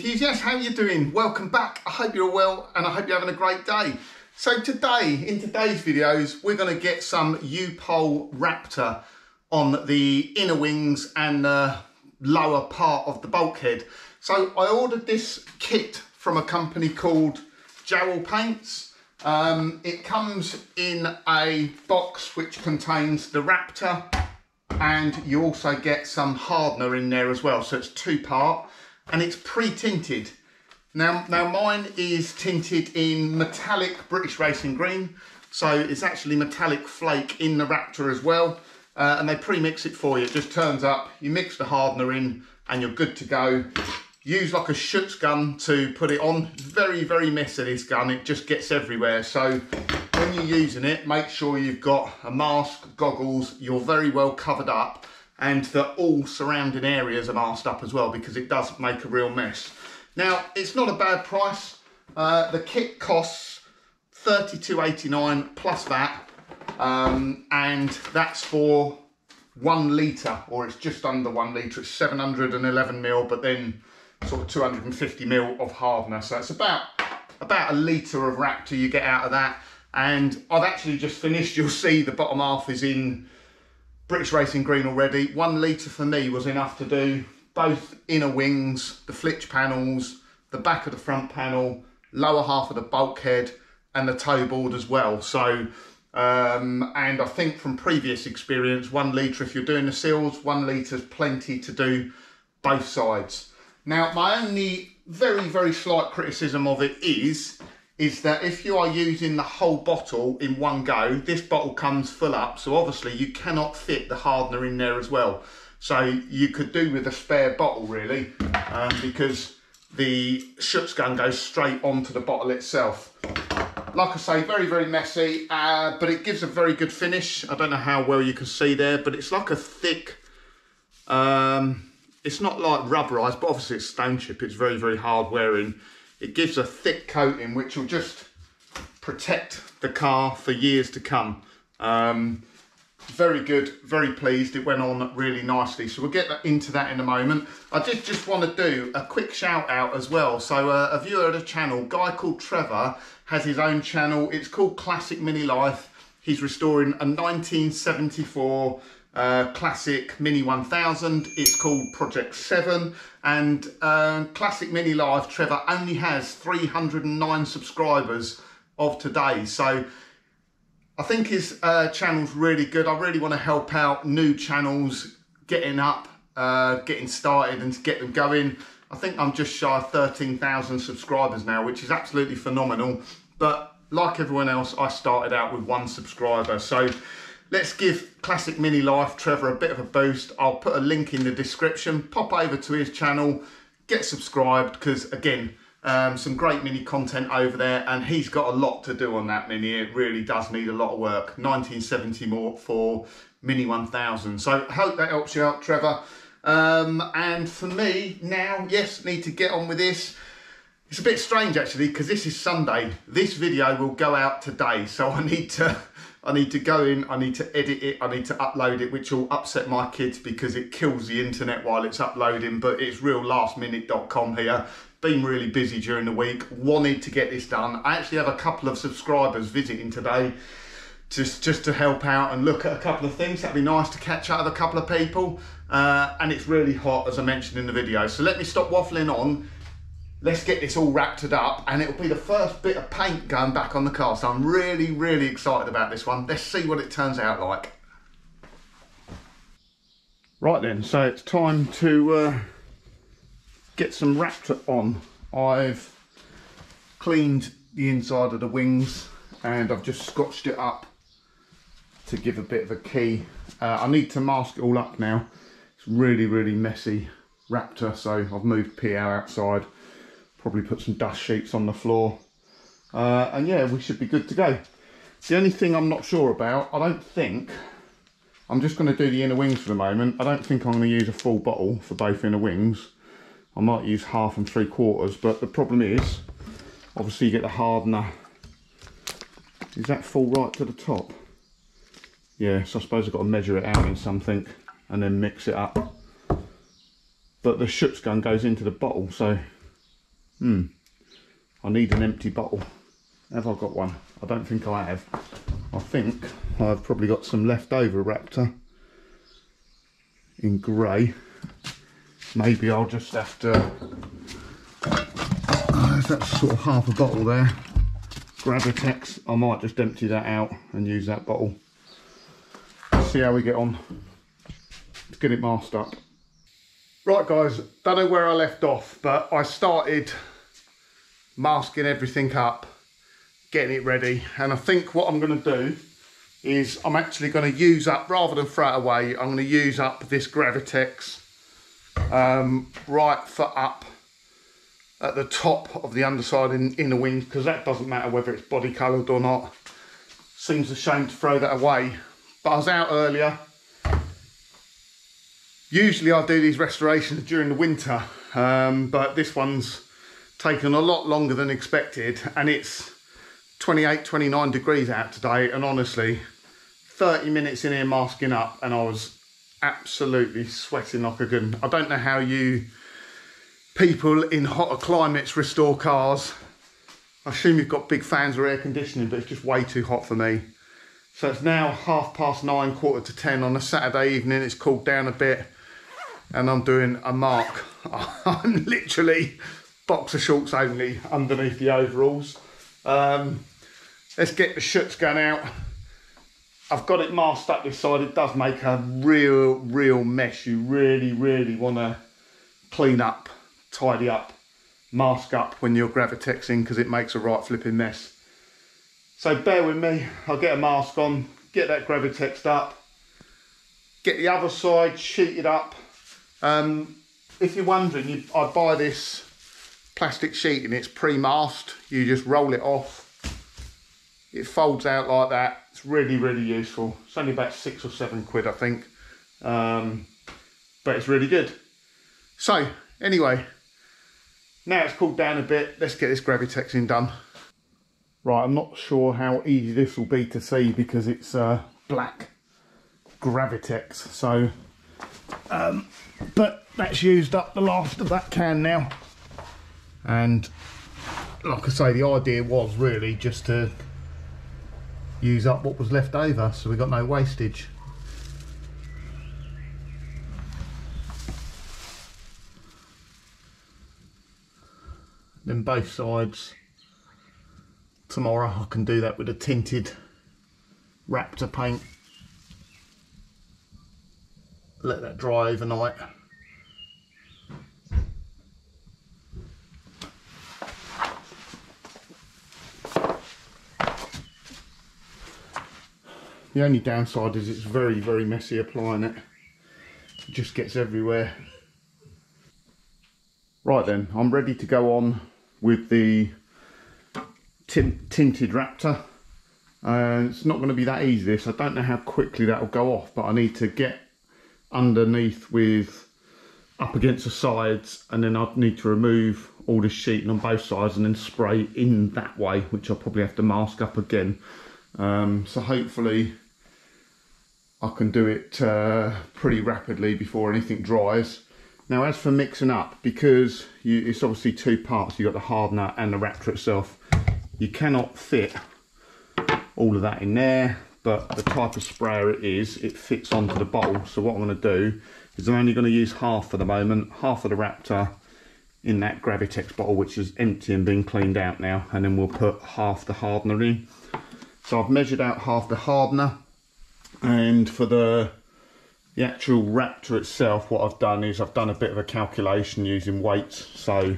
enthusiasts, how are you doing? Welcome back. I hope you're well and I hope you're having a great day. So today, in today's videos, we're going to get some Upol Raptor on the inner wings and the lower part of the bulkhead. So I ordered this kit from a company called Jowl Paints. It comes in a box which contains the Raptor, and you also get some hardener in there as well. So it's two-part. And it's pre-tinted. Now mine is tinted in metallic British Racing Green, so it's actually metallic flake in the Raptor as well, and they pre-mix it for you. It just turns up, you mix the hardener in, and you're good to go. Use like a Schutz gun to put it on. It's very, very messy, this gun. It just gets everywhere. So when you're using it, make sure you've got a mask, goggles, you're very well covered up, and that all surrounding areas are masked up as well, because it does make a real mess. Now, it's not a bad price. The kit costs $32.89 plus VAT, and that's for 1 litre, or it's just under 1 litre. It's 711 mil, but then sort of 250 mil of hardener. So it's about a litre of Raptor you get out of that. And I've actually just finished. You'll see the bottom half is in British Racing Green already. 1 litre for me was enough to do both inner wings, the flitch panels, the back of the front panel, lower half of the bulkhead, and the toe board as well. So, and I think from previous experience, 1 litre, if you're doing the seals, 1 litre is plenty to do both sides. Now, my only very, very slight criticism of it is that if you are using the whole bottle in one go, this bottle comes full up, so obviously you cannot fit the hardener in there as well. So you could do with a spare bottle really, because the Schutz gun goes straight onto the bottle itself. Like I say, very, very messy, but it gives a very good finish. I don't know how well you can see there, but it's like a thick, it's not like rubberized, but obviously it's stone chip. It's very, very hard wearing. It gives a thick coating which will just protect the car for years to come. Very good, very pleased. It went on really nicely. So we'll get into that in a moment. I did just want to do a quick shout out as well. So a viewer of the channel, a guy called Trevor, has his own channel. It's called Classic Mini Life. He's restoring a 1974 Classic Mini 1000. It's called Project 7, and Classic Mini Life, Trevor only has 309 subscribers of today. So I think his channel's really good. I really want to help out new channels getting up, getting started and to get them going. I think I'm just shy of 13,000 subscribers now, which is absolutely phenomenal. But like everyone else, I started out with 1 subscriber. So let's give Classic Mini Life, Trevor, a bit of a boost. I'll put a link in the description. Pop over to his channel, get subscribed, because again, some great mini content over there, and he's got a lot to do on that mini. It really does need a lot of work. 1974 Mini 1000. So I hope that helps you out, Trevor. And for me now, yes, need to get on with this. It's a bit strange actually, because this is Sunday. This video will go out today, so I need to go in, I need to edit it, I need to upload it, which will upset my kids because it kills the internet while it's uploading, but it's real lastminute.com here. Been really busy during the week, wanted to get this done. I actually have a couple of subscribers visiting today just to help out and look at a couple of things. That'd be nice to catch up with a couple of people. And it's really hot, as I mentioned in the video. So let me stop waffling on. Let's get this all wrapped up, and it'll be the first bit of paint going back on the car. So I'm really, really excited about this one. Let's see what it turns out like. Right then, so it's time to get some Raptor on. I've cleaned the inside of the wings and I've just scotched it up to give a bit of a key. I need to mask it all up now. It's really, really messy Raptor, so I've moved PO outside. Probably put some dust sheets on the floor, and yeah, we should be good to go. The only thing I'm not sure about, I don't think, I'm just going to do the inner wings for the moment. I don't think I'm going to use a full bottle for both inner wings. I might use 1/2 and 3/4, but the problem is, obviously you get the hardener. Is that full right to the top? Yeah, so I suppose I've got to measure it out in something and then mix it up. But the Schutz gun goes into the bottle, so I need an empty bottle. Have I got one? I don't think I have. I think I've probably got some leftover Raptor in grey. Maybe I'll just have to... that's sort of half a bottle there. Gravitex. I might just empty that out and use that bottle. See how we get on. Let's get it masked up. Right guys, don't know where I left off, but I started masking everything up, getting it ready, and I think what I'm going to do is I'm actually going to use up, rather than throw it away, I'm going to use up this Gravitex right foot up at the top of the underside in the wings, because that doesn't matter whether it's body coloured or not. Seems a shame to throw that away, but I was out earlier. Usually I do these restorations during the winter, but this one's taken a lot longer than expected, and it's 28, 29 degrees out today, and honestly, 30 minutes in here masking up and I was absolutely sweating like a good one. I don't know how you people in hotter climates restore cars. I assume you've got big fans or air conditioning, but it's just way too hot for me. So it's now 9:30, 9:45 on a Saturday evening. It's cooled down a bit and I'm doing a mark. I'm literally boxer shorts only underneath the overalls. Let's get the shirts going out. I've got it masked up this side. It does make a real mess. You really want to clean up, tidy up, mask up when you're Gravitexing, because it makes a right flipping mess. So bear with me. I'll get a mask on, get that Gravitexed up, get the other side sheeted up. If you're wondering, I buy this plastic sheeting. It's pre-masked. You just roll it off. It folds out like that. It's really useful. It's only about £6 or £7, I think. But it's really good. So, anyway, now it's cooled down a bit. Let's get this Gravitexing done. Right, I'm not sure how easy this will be to see because it's black Gravitex. So, but that's used up the last of that can now. And like I say, the idea was really just to use up what was left over, so we got no wastage. Then both sides. Tomorrow I can do that with a tinted Raptor paint. Let that dry overnight. The only downside is it's very messy applying it. It just gets everywhere. Right then, I'm ready to go on with the tinted Raptor. It's not going to be that easy this. I don't know how quickly that will go off, but I need to get underneath with up against the sides, and then I'd need to remove all the sheeting on both sides and then spray in that way, which I'll probably have to mask up again. So hopefully I can do it pretty rapidly before anything dries. Now as for mixing up, because it's obviously two parts, you've got the hardener and the Raptor itself, you cannot fit all of that in there, but the type of sprayer it is, it fits onto the bottle. So what I'm going to do is I'm only going to use half for the moment, half of the Raptor in that Gravitex bottle, which is empty and being cleaned out now, and then we'll put half the hardener in. So I've measured out half the hardener, and for the actual Raptor itself, what I've done is I've done a bit of a calculation using weights. So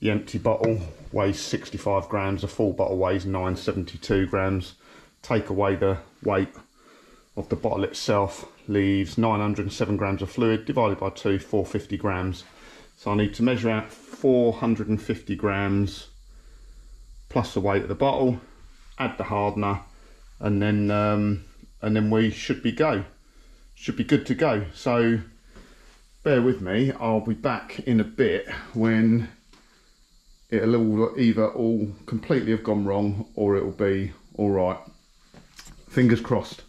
the empty bottle weighs 65 grams, a full bottle weighs 972 grams. Take away the weight of the bottle itself, leaves 907 grams of fluid, divided by 2, 450 grams. So I need to measure out 450 grams plus the weight of the bottle, add the hardener, and then we should be good to go. So bear with me, I'll be back in a bit when it'll either all completely have gone wrong or it'll be all right. Fingers crossed.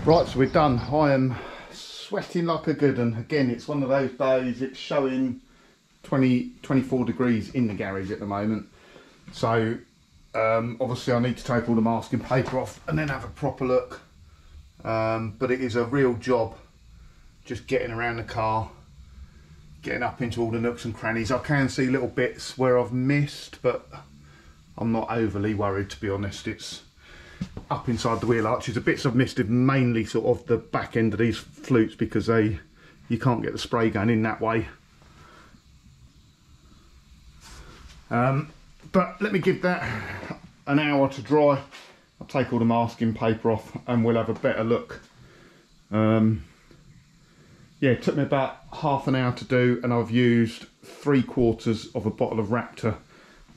Right, so we're done. I am sweating like a good one. Again, it's one of those days, it's showing 24 degrees in the garage at the moment. So obviously I need to take all the masking paper off and then have a proper look. But it is a real job just getting around the car, getting up into all the nooks and crannies. I can see little bits where I've missed, but I'm not overly worried, to be honest. It's up inside the wheel arches. The bits I've missed are mainly sort of the back end of these flutes, because you can't get the spray going in that way. But let me give that an hour to dry. I'll take all the masking paper off and we'll have a better look. Yeah, it took me about half an hour to do, and I've used 3/4 of a bottle of Raptor,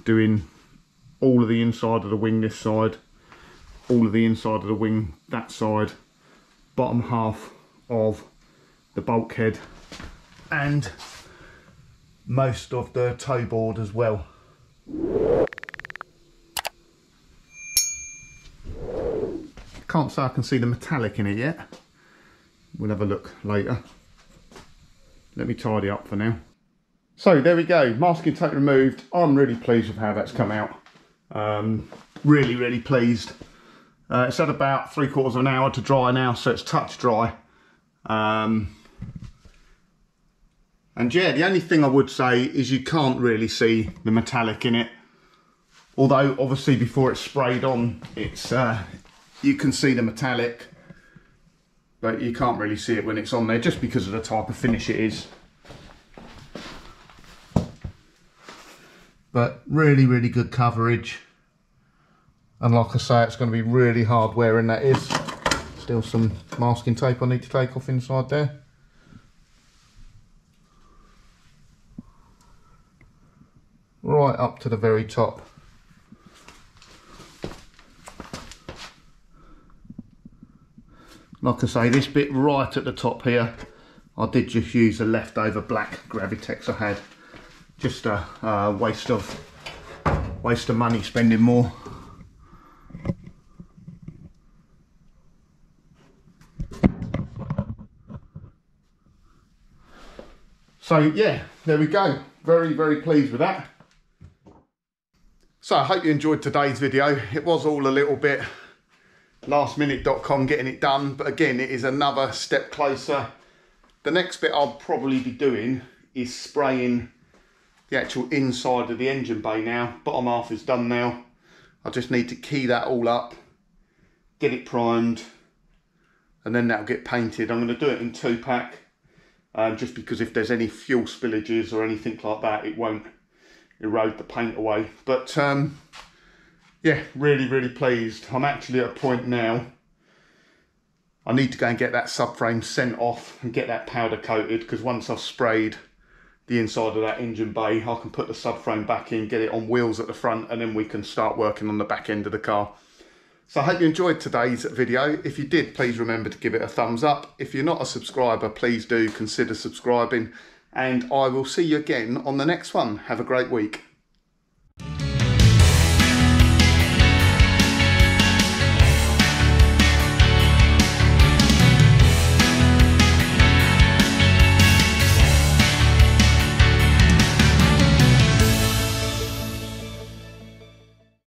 doing all of the inside of the wing this side, all of the inside of the wing that side, bottom half of the bulkhead, and most of the toe board as well. Can't say I can see the metallic in it yet. We'll have a look later. Let me tidy up for now. So there we go, masking tape removed. I'm really pleased with how that's come out. Really pleased. It's had about 3/4 of an hour to dry now, so it's touch dry. And yeah, the only thing I would say is you can't really see the metallic in it. Although obviously before it's sprayed on, it's you can see the metallic, but you can't really see it when it's on there, just because of the type of finish it is. But really good coverage. And like I say, it's going to be really hard wearing, that is. Still some masking tape I need to take off inside there. Right up to the very top. Like I say, this bit right at the top here, I did just use the leftover black Gravitex I had. Just a waste of money spending more. So yeah, there we go. Very pleased with that. So I hope you enjoyed today's video. It was all a little bit lastminute.com getting it done, but again, it is another step closer. The next bit I'll probably be doing is spraying the actual inside of the engine bay now. Bottom half is done now. I just need to key that all up, get it primed, and then that'll get painted. I'm going to do it in 2-pack, just because if there's any fuel spillages or anything like that, it won't erode the paint away. But yeah, really pleased. I'm actually at a point now, I need to go and get that subframe sent off and get that powder coated, because once I've sprayed the inside of that engine bay, I can put the subframe back in, get it on wheels at the front, and then we can start working on the back end of the car. So I hope you enjoyed today's video. If you did, please remember to give it a thumbs up. If you're not a subscriber, please do consider subscribing, and I will see you again on the next one. Have a great week.